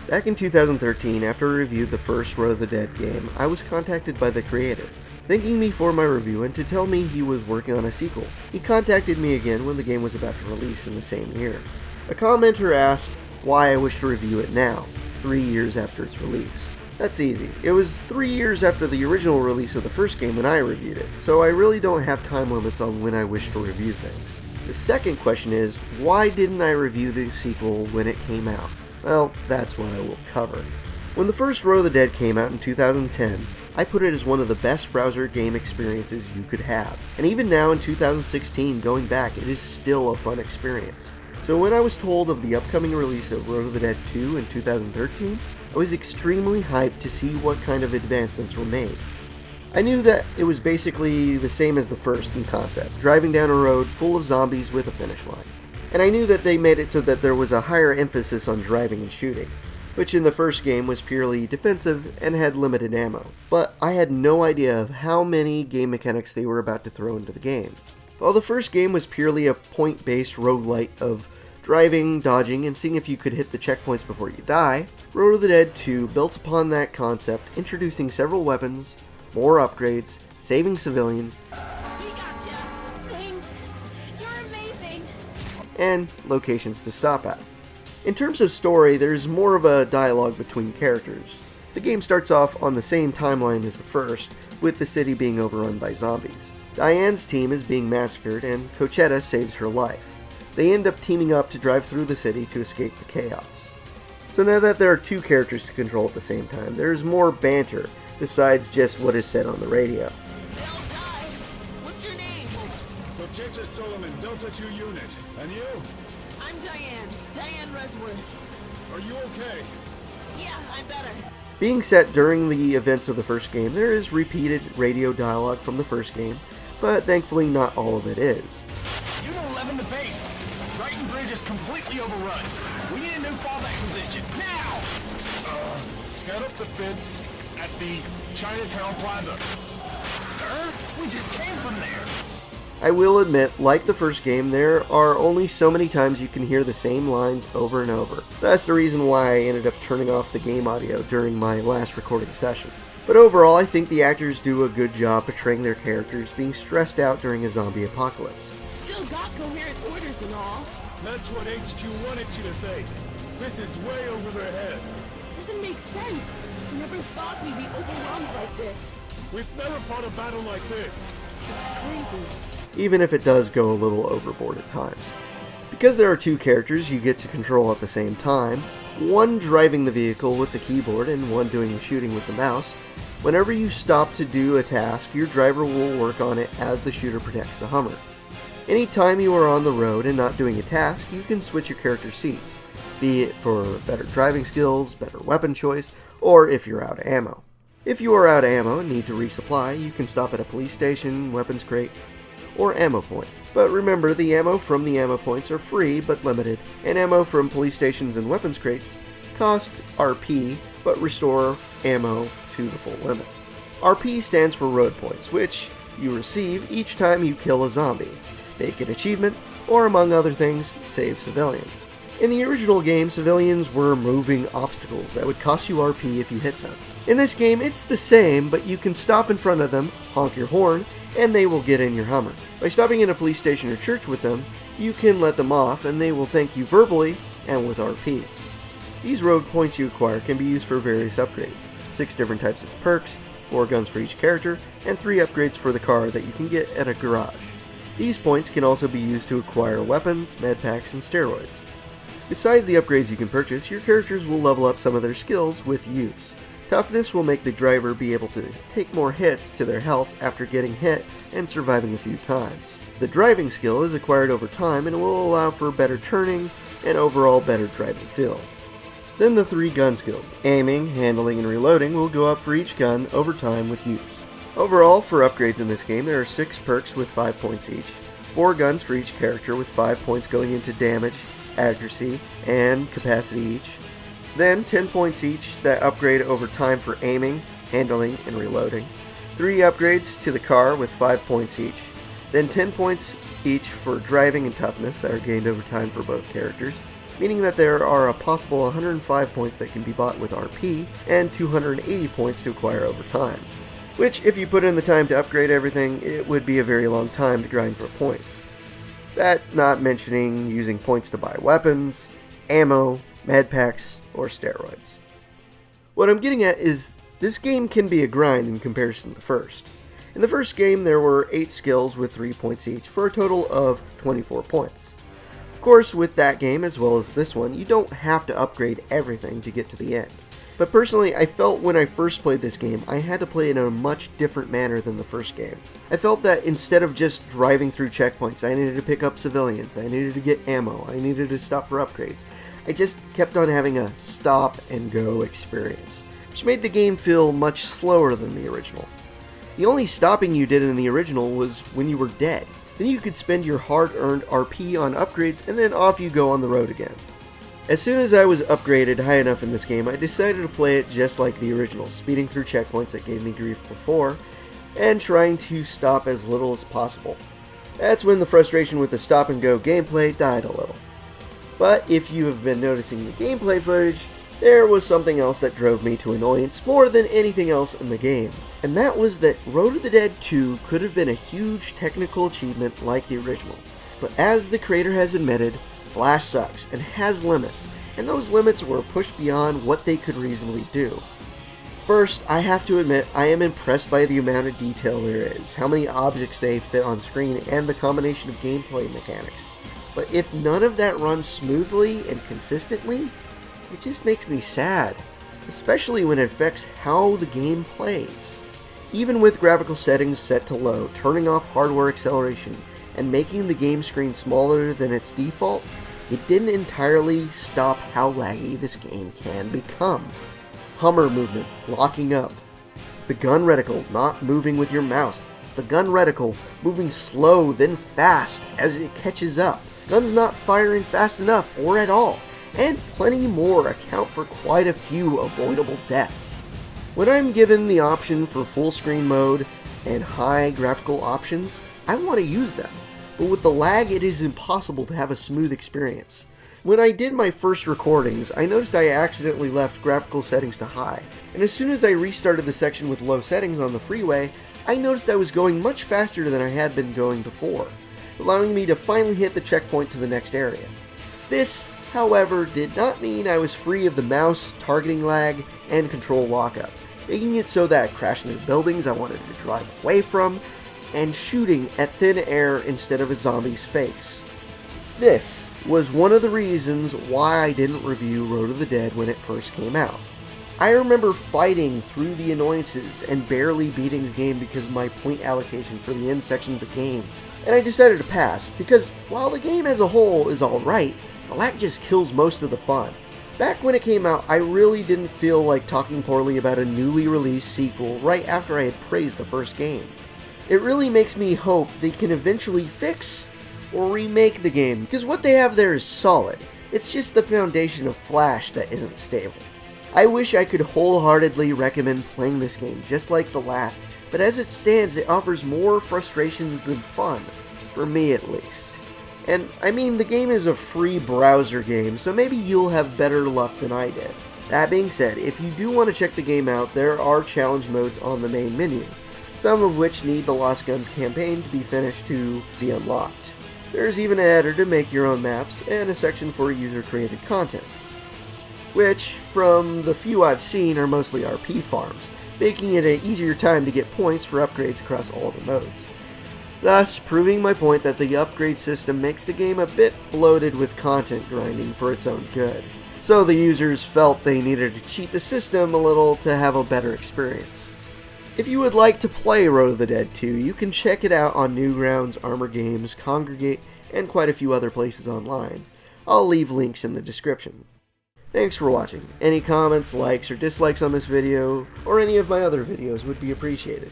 Back in 2013, after I reviewed the first Road of the Dead game, I was contacted by the creator, thanking me for my review and to tell me he was working on a sequel. He contacted me again when the game was about to release in the same year. A commenter asked why I wish to review it now, 3 years after its release. That's easy. It was 3 years after the original release of the first game when I reviewed it, so I really don't have time limits on when I wish to review things. The second question is, why didn't I review the sequel when it came out? Well, that's what I will cover. When the first Road of the Dead came out in 2010, I put it as one of the best browser game experiences you could have. And even now in 2016, going back, it is still a fun experience. So when I was told of the upcoming release of Road of the Dead 2 in 2013, I was extremely hyped to see what kind of advancements were made. I knew that it was basically the same as the first in concept, driving down a road full of zombies with a finish line. And I knew that they made it so that there was a higher emphasis on driving and shooting, which in the first game was purely defensive and had limited ammo. But I had no idea of how many game mechanics they were about to throw into the game. While the first game was purely a point-based roguelite of driving, dodging, and seeing if you could hit the checkpoints before you die, Road of the Dead 2 built upon that concept, introducing several weapons, more upgrades, saving civilians, and locations to stop at. In terms of story, there's more of a dialogue between characters. The game starts off on the same timeline as the first, with the city being overrun by zombies. Diane's team is being massacred and Cochetta saves her life. They end up teaming up to drive through the city to escape the chaos. So now that there are two characters to control at the same time, there's more banter besides just what is said on the radio. Solomon, Delta 2 unit. And you? I'm Diane Resworth. Are you okay? Yeah, I'm better. Being set during the events of the first game, there is repeated radio dialogue from the first game, but thankfully not all of it is. Unit 11 to base. Brighton Bridge is completely overrun. We need a new fallback position, now! Set up the fence at the Chinatown Plaza. Sir, we just came from there. I will admit, like the first game, there are only so many times you can hear the same lines over and over. That's the reason why I ended up turning off the game audio during my last recording session. But overall, I think the actors do a good job portraying their characters being stressed out during a zombie apocalypse. Still got coherent orders and all. That's what HQ wanted you to think. This is way over their head. Doesn't make sense. Never thought we'd be overwhelmed like this. We've never fought a battle like this. It's crazy. Even if it does go a little overboard at times. Because there are two characters you get to control at the same time, one driving the vehicle with the keyboard and one doing the shooting with the mouse, whenever you stop to do a task, your driver will work on it as the shooter protects the Hummer. Anytime you are on the road and not doing a task, you can switch your character seats, be it for better driving skills, better weapon choice, or if you're out of ammo. If you are out of ammo and need to resupply, you can stop at a police station, weapons crate, or ammo point. But remember, the ammo from the ammo points are free but limited, and ammo from police stations and weapons crates cost RP but restore ammo to the full limit. RP stands for road points, which you receive each time you kill a zombie, make an achievement, or among other things, save civilians. In the original game, civilians were moving obstacles that would cost you RP if you hit them. In this game, it's the same, but you can stop in front of them, honk your horn, and they will get in your Hummer. By stopping in a police station or church with them, you can let them off and they will thank you verbally and with RP. These road points you acquire can be used for various upgrades, 6 different types of perks, 4 guns for each character, and 3 upgrades for the car that you can get at a garage. These points can also be used to acquire weapons, medpacks, and steroids. Besides the upgrades you can purchase, your characters will level up some of their skills with use. Toughness will make the driver be able to take more hits to their health after getting hit and surviving a few times. The driving skill is acquired over time and will allow for better turning and overall better driving feel. Then the 3 gun skills, aiming, handling, and reloading, will go up for each gun over time with use. Overall, for upgrades in this game, there are 6 perks with 5 points each, 4 guns for each character with 5 points going into damage, accuracy, and capacity each. Then 10 points each that upgrade over time for aiming, handling, and reloading. 3 upgrades to the car with 5 points each. then 10 points each for driving and toughness that are gained over time for both characters, meaning that there are a possible 105 points that can be bought with RP, and 280 points to acquire over time. Which, if you put in the time to upgrade everything, it would be a very long time to grind for points. That not mentioning using points to buy weapons, ammo, med packs, or steroids. What I'm getting at is this game can be a grind in comparison to the first. In the first game there were 8 skills with 3 points each for a total of 24 points. Of course, with that game as well as this one, you don't have to upgrade everything to get to the end. But personally, I felt when I first played this game, I had to play it in a much different manner than the first game. I felt that instead of just driving through checkpoints, I needed to pick up civilians, I needed to get ammo, I needed to stop for upgrades. I just kept on having a stop and go experience, which made the game feel much slower than the original. The only stopping you did in the original was when you were dead. Then you could spend your hard-earned RP on upgrades and then off you go on the road again. As soon as I was upgraded high enough in this game, I decided to play it just like the original, speeding through checkpoints that gave me grief before, and trying to stop as little as possible. That's when the frustration with the stop and go gameplay died a little. But if you have been noticing the gameplay footage, there was something else that drove me to annoyance more than anything else in the game. And that was that Road to the Dead 2 could have been a huge technical achievement like the original. But as the creator has admitted, Flash sucks and has limits, and those limits were pushed beyond what they could reasonably do. First, I have to admit I am impressed by the amount of detail there is, how many objects they fit on screen, and the combination of gameplay mechanics. But if none of that runs smoothly and consistently, it just makes me sad, especially when it affects how the game plays. Even with graphical settings set to low, turning off hardware acceleration, and making the game screen smaller than its default, it didn't entirely stop how laggy this game can become. Hummer movement locking up, the gun reticle not moving with your mouse, the gun reticle moving slow then fast as it catches up, guns not firing fast enough or at all, and plenty more account for quite a few avoidable deaths. When I'm given the option for full screen mode and high graphical options, I want to use them, but with the lag it is impossible to have a smooth experience. When I did my first recordings, I noticed I accidentally left graphical settings to high, and as soon as I restarted the section with low settings on the freeway, I noticed I was going much faster than I had been going before, allowing me to finally hit the checkpoint to the next area. This, however, did not mean I was free of the mouse, targeting lag, and control lockup, making it so that crashing into buildings I wanted to drive away from, and shooting at thin air instead of a zombie's face. This was one of the reasons why I didn't review Road to the Dead when it first came out. I remember fighting through the annoyances and barely beating the game because of my point allocation for the end section of the game, and I decided to pass because while the game as a whole is alright, the lag just kills most of the fun. Back when it came out, I really didn't feel like talking poorly about a newly released sequel right after I had praised the first game. It really makes me hope they can eventually fix or remake the game, because what they have there is solid. It's just the foundation of Flash that isn't stable. I wish I could wholeheartedly recommend playing this game just like the last, but as it stands, it offers more frustrations than fun, for me at least. And I mean, the game is a free browser game, so maybe you'll have better luck than I did. That being said, if you do want to check the game out, there are challenge modes on the main menu, some of which need the Lost Guns campaign to be finished to be unlocked. There's even an editor to make your own maps, and a section for user-created content, which, from the few I've seen, are mostly RP farms, making it an easier time to get points for upgrades across all the modes. Thus, proving my point that the upgrade system makes the game a bit bloated with content grinding for its own good. So the users felt they needed to cheat the system a little to have a better experience. If you would like to play Road to the Dead 2, you can check it out on Newgrounds, Armor Games, Congregate, and quite a few other places online. I'll leave links in the description. Thanks for watching. Any comments, likes, or dislikes on this video, or any of my other videos would be appreciated.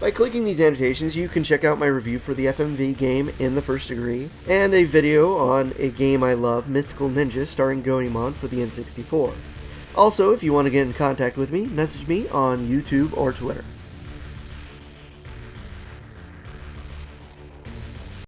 By clicking these annotations, you can check out my review for the FMV game In the First Degree, and a video on a game I love, Mystical Ninja, starring Goemon for the N64. Also, if you want to get in contact with me, message me on YouTube or Twitter.